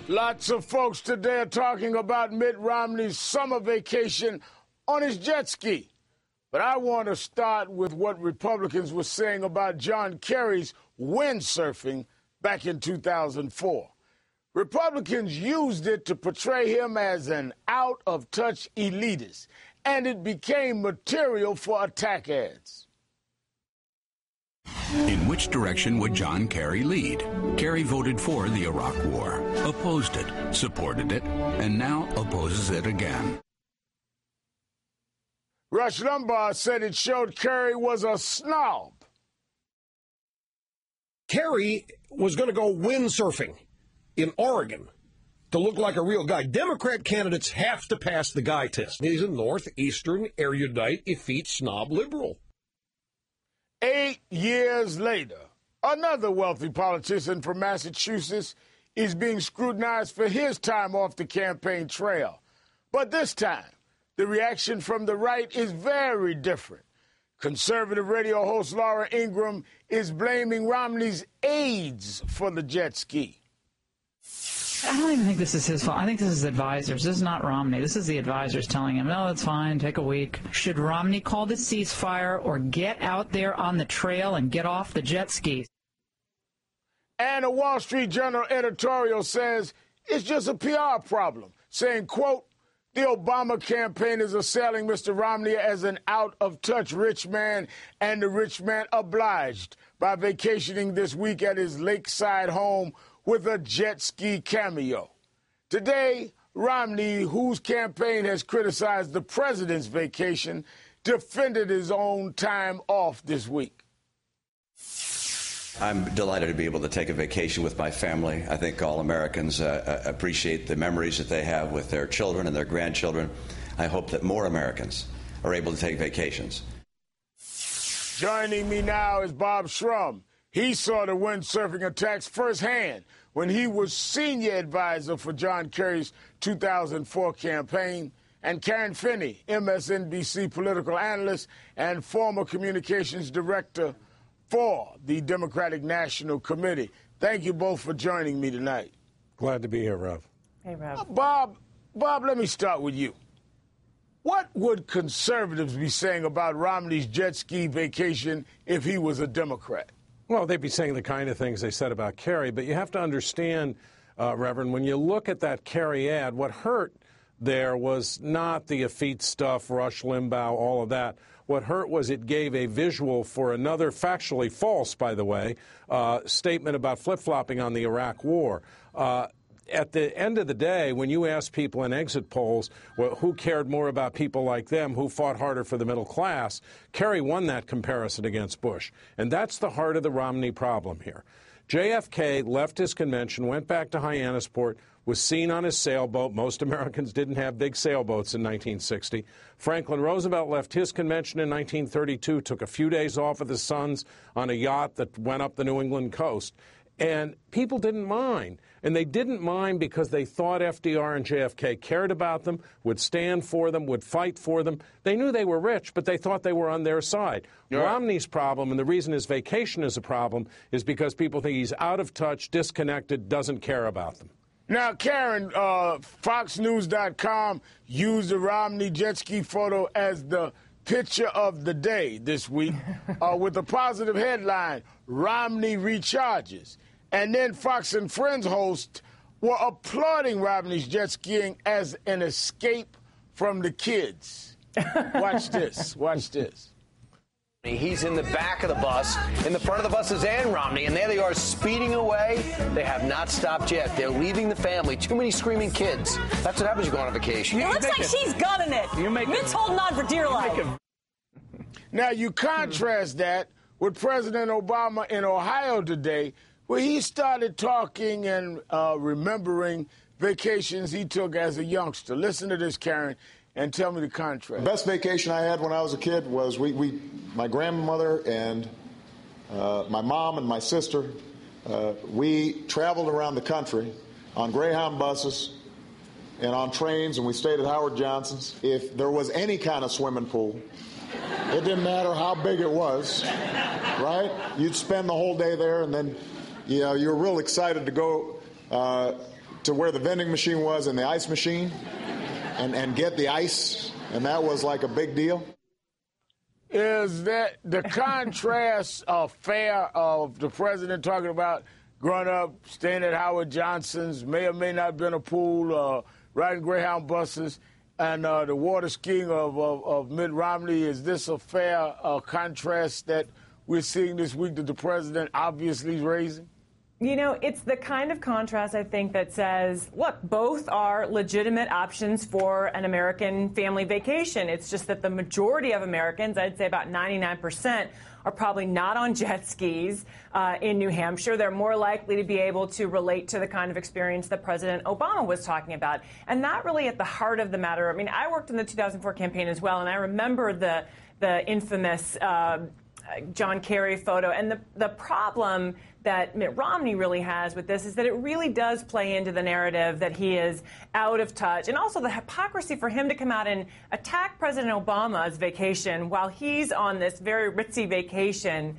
Lots of folks today are talking about Mitt Romney's summer vacation on his jet ski. But I want to start with what Republicans were saying about John Kerry's windsurfing back in 2004. Republicans used it to portray him as an out-of-touch elitist, and it became material for attack ads. In which direction would John Kerry lead? Kerry voted for the Iraq War, opposed it, supported it, and now opposes it again. Rush Limbaugh said it showed Kerry was a snob. Kerry was going to go windsurfing in Oregon to look like a real guy. Democrat candidates have to pass the guy test. He's a northeastern, erudite, effete, snob liberal. 8 years later, another wealthy politician from Massachusetts is being scrutinized for his time off the campaign trail. But this time, the reaction from the right is very different. Conservative radio host Laura Ingraham is blaming Romney's aides for the jet ski. I don't even think this is his fault. I think this is advisors. This is not Romney. This is the advisors telling him, no, it's fine, take a week. Should Romney call the ceasefire or get out there on the trail and get off the jet skis? And a Wall Street Journal editorial says it's just a PR problem, saying, quote, the Obama campaign is assailing Mr. Romney as an out-of-touch rich man, and the rich man obliged by vacationing this week at his lakeside home with a jet ski cameo. Today, Romney, whose campaign has criticized the president's vacation, defended his own time off this week. I'm delighted to be able to take a vacation with my family. I think all Americans appreciate the memories that they have with their children and their grandchildren. I hope that more Americans are able to take vacations. Joining me now is Bob Shrum. He saw the windsurfing attacks firsthand when he was senior advisor for John Kerry's 2004 campaign. And Karen Finney, MSNBC political analyst and former communications director for the Democratic National Committee. Thank you both for joining me tonight. Glad to be here, Rob. Hey, Rob. Bob, let me start with you. What would conservatives be saying about Romney's jet ski vacation if he was a Democrat? Well, they'd be saying the kind of things they said about Kerry, but you have to understand, Reverend, when you look at that Kerry ad, what hurt there was not the effete stuff, Rush Limbaugh, all of that. What hurt was it gave a visual for another, factually false, by the way, statement about flip-flopping on the Iraq War. At the end of the day, when you ask people in exit polls who cared more about people like them, who fought harder for the middle class, Kerry won that comparison against Bush. And that's the heart of the Romney problem here. JFK left his convention, went back to Hyannisport, was seen on his sailboat. Most Americans didn't have big sailboats in 1960. Franklin Roosevelt left his convention in 1932, took a few days off with his sons on a yacht that went up the New England coast. And people didn't mind. And they didn't mind because they thought FDR and JFK cared about them, would stand for them, would fight for them. They knew they were rich, but they thought they were on their side. Right. Romney's problem, and the reason his vacation is a problem, is because people think he's out of touch, disconnected, doesn't care about them. Now, Karen, FoxNews.com used the Romney jet ski photo as the picture of the day this week with a positive headline, Romney recharges. And then Fox and Friends hosts were applauding Romney's jet skiing as an escape from the kids. Watch this. Watch this. He's in the back of the bus. In the front of the bus is Ann Romney, and there they are speeding away. They have not stopped yet. They're leaving the family. Too many screaming kids. That's what happens when you go on a vacation. It looks like she's gunning it. Mitt's holding on for dear life. Now, you contrast that with President Obama in Ohio today, where he started talking and remembering vacations he took as a youngster. Listen to this, Karen, and tell me the contrast. The best vacation I had when I was a kid was my grandmother and my mom and my sister, we traveled around the country on Greyhound buses and on trains, and we stayed at Howard Johnson's. If there was any kind of swimming pool, it didn't matter how big it was, right? You'd spend the whole day there, and then you were real excited to go to where the vending machine was and the ice machine and get the ice, and that was like a big deal. Is that the contrast fair of the president talking about growing up, staying at Howard Johnson's, may or may not have been a pool, riding Greyhound buses, and the water skiing of Mitt Romney? Is this a fair contrast that we're seeing this week that the president obviously is raising? You know, it's the kind of contrast, I think, that says, look, both are legitimate options for an American family vacation. It's just that the majority of Americans, I'd say about 99%, are probably not on jet skis in New Hampshire. They're more likely to be able to relate to the kind of experience that President Obama was talking about. And that really at the heart of the matter. I mean, I worked in the 2004 campaign as well, and I remember the infamous John Kerry photo. And the problem that Mitt Romney really has with this is that it really does play into the narrative that he is out of touch, and also the hypocrisy for him to come out and attack President Obama's vacation while he's on this very ritzy vacation.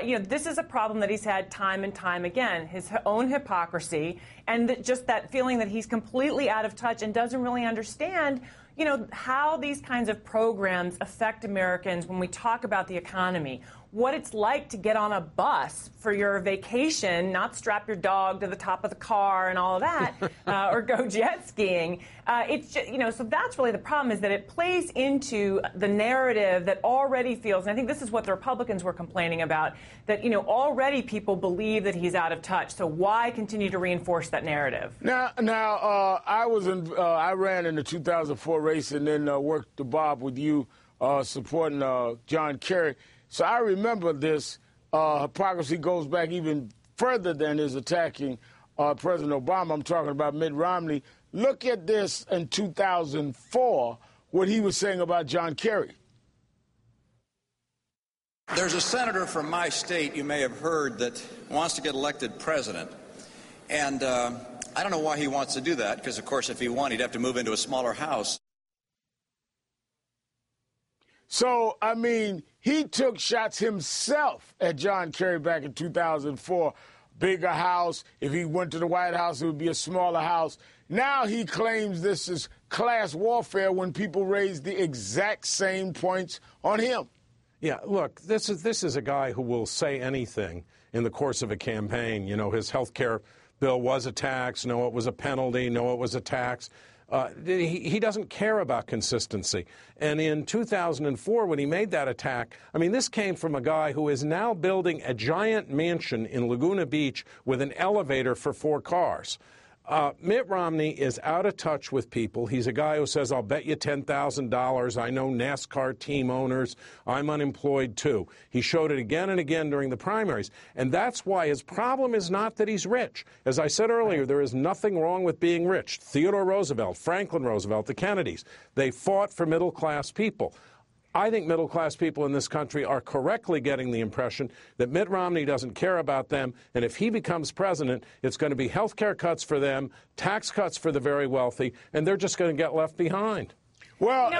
You know, this is a problem that he's had time and time again, his own hypocrisy, and just that feeling that he's completely out of touch and doesn't really understand, you know, how these kinds of programs affect Americans when we talk about the economy, what it's like to get on a bus for your vacation, not strap your dog to the top of the car and all of that, or go jet skiing. It's just, you know, so that's really the problem, is that it plays into the narrative that already feels, and I think this is what the Republicans were complaining about, that, you know, already people believe that he's out of touch. So why continue to reinforce that narrative? Now, I ran in the 2004 race and then worked the Bob with you supporting John Kerry. So I remember this hypocrisy goes back even further than his attacking President Obama. I'm talking about Mitt Romney. Look at this in 2004, what he was saying about John Kerry. There's a senator from my state, you may have heard, that wants to get elected president. And I don't know why he wants to do that, because, of course, if he won, he'd have to move into a smaller house. So, I mean, he took shots himself at John Kerry back in 2004. Bigger house. If he went to the White House, it would be a smaller house. Now he claims this is class warfare when people raise the exact same points on him. Yeah, look, this is a guy who will say anything in the course of a campaign. You know, his health care bill was a tax. No, it was a penalty. No, it was a tax. He doesn't care about consistency. And in 2004, when he made that attack, I mean, this came from a guy who is now building a giant mansion in Laguna Beach with an elevator for 4 cars. Mitt Romney is out of touch with people. He's a guy who says, I'll bet you $10,000. I know NASCAR team owners. I'm unemployed, too. He showed it again and again during the primaries. And that's why his problem is not that he's rich. As I said earlier, there is nothing wrong with being rich. Theodore Roosevelt, Franklin Roosevelt, the Kennedys, they fought for middle-class people. I think middle-class people in this country are correctly getting the impression that Mitt Romney doesn't care about them, and if he becomes president, it's going to be health care cuts for them, tax cuts for the very wealthy, and they're just going to get left behind. Well,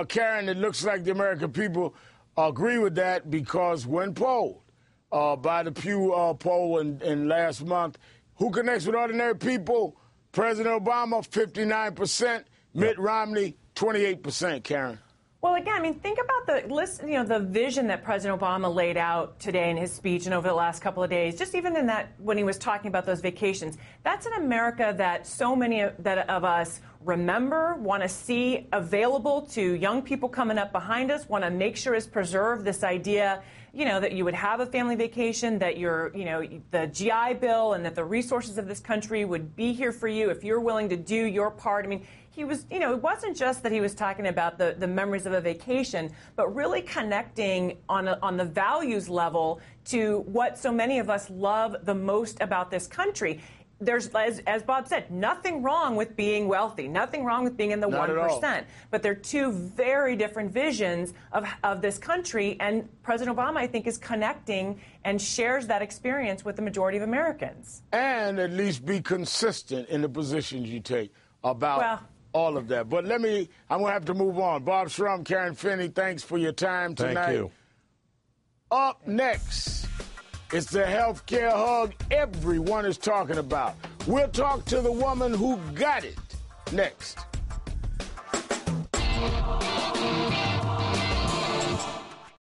Karen, it looks like the American people agree with that, because when polled by the Pew poll in last month, who connects with ordinary people? President Obama, 59%, Mitt Romney, 28%, Karen. Well, again, I mean, think about the list, you know, the vision that President Obama laid out today in his speech and over the last couple of days, just even in that when he was talking about those vacations. That's an America that so many of us remember, want to see available to young people coming up behind us, want to make sure is preserved, this idea, you know, that you would have a family vacation, that your, you know, the GI Bill and that the resources of this country would be here for you if you're willing to do your part. I mean, he was, you know, it wasn't just that he was talking about the memories of a vacation, but really connecting on the values level to what so many of us love the most about this country. There's, as Bob said, nothing wrong with being wealthy, nothing wrong with being in the 1%. But they're two very different visions of this country, and President Obama, I think, is connecting and shares that experience with the majority of Americans. And at least be consistent in the positions you take about all of that. But I'm going to have to move on. Bob Shrum, Karen Finney, thanks for your time tonight. Thank you. Up next, it's the health care hug everyone is talking about. We'll talk to the woman who got it next.